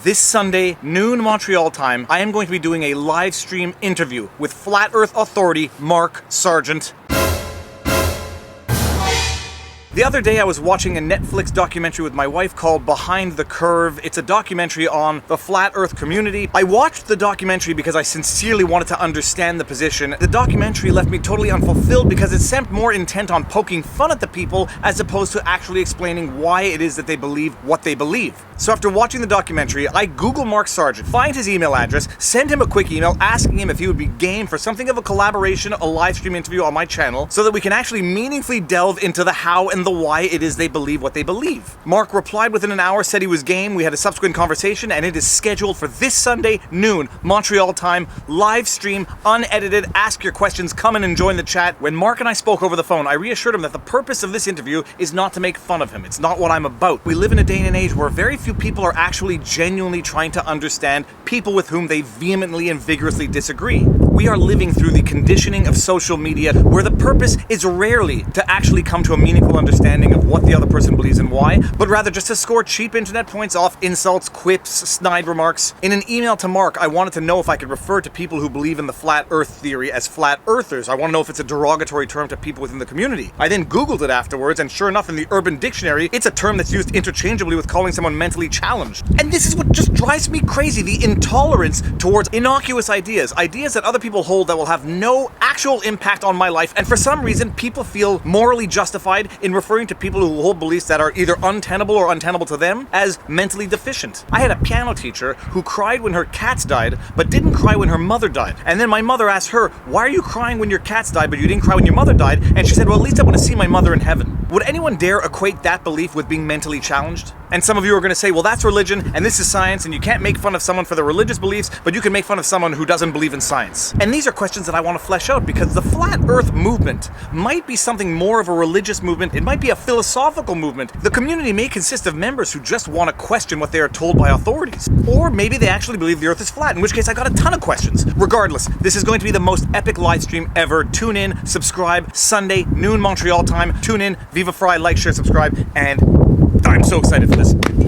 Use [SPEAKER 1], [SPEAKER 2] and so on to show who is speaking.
[SPEAKER 1] This Sunday, noon Montreal time, I am going to be doing a live stream interview with Flat Earth Authority Mark Sargent. The other day I was watching a Netflix documentary with my wife called Behind the Curve. It's a documentary on the Flat Earth community. I watched the documentary because I sincerely wanted to understand the position. The documentary left me totally unfulfilled because it seemed more intent on poking fun at the people as opposed to actually explaining why it is that they believe what they believe. So after watching the documentary, I Google Mark Sargent, find his email address, send him a quick email asking him if he would be game for something of a collaboration, a live stream interview on my channel, so that we can actually meaningfully delve into the how and the why it is they believe what they believe. Mark replied within an hour, said he was game. We had a subsequent conversation, and it is scheduled for this Sunday, noon, Montreal time, live stream, unedited, ask your questions, come in and join the chat. When Mark and I spoke over the phone, I reassured him that the purpose of this interview is not to make fun of him. It's not what I'm about. We live in a day and an age where very few people are actually genuinely trying to understand people with whom they vehemently and vigorously disagree. We are living through the conditioning of social media where the purpose is rarely to actually come to a meaningful understanding of what the other person believes and why, but rather just to score cheap internet points off insults, quips, snide remarks. In an email to Mark, I wanted to know if I could refer to people who believe in the flat earth theory as flat earthers. I want to know if it's a derogatory term to people within the community. I then Googled it afterwards, and sure enough, in the Urban Dictionary, it's a term that's used interchangeably with calling someone mentally challenged. And this is what just drives me crazy, the intolerance towards innocuous ideas that other people hold that will have no actual impact on my life, and for some reason, people feel morally justified in referring to people who hold beliefs that are either untenable or untenable to them as mentally deficient. I had a piano teacher who cried when her cats died, but didn't cry when her mother died. And then my mother asked her, why are you crying when your cats died, but you didn't cry when your mother died? And she said, well, at least I want to see my mother in heaven. Would anyone dare equate that belief with being mentally challenged? And some of you are going to say, well, that's religion, and this is science, and you can't make fun of someone for their religious beliefs, but you can make fun of someone who doesn't believe in science. And these are questions that I want to flesh out, because the Flat Earth movement might be something more of a religious movement. It might be a philosophical movement. The community may consist of members who just want to question what they are told by authorities. Or maybe they actually believe the Earth is flat, in which case I got a ton of questions. Regardless, this is going to be the most epic live stream ever. Tune in, subscribe, Sunday, noon Montreal time. Tune in, Viva Frei, like, share, subscribe, and I'm so excited for this.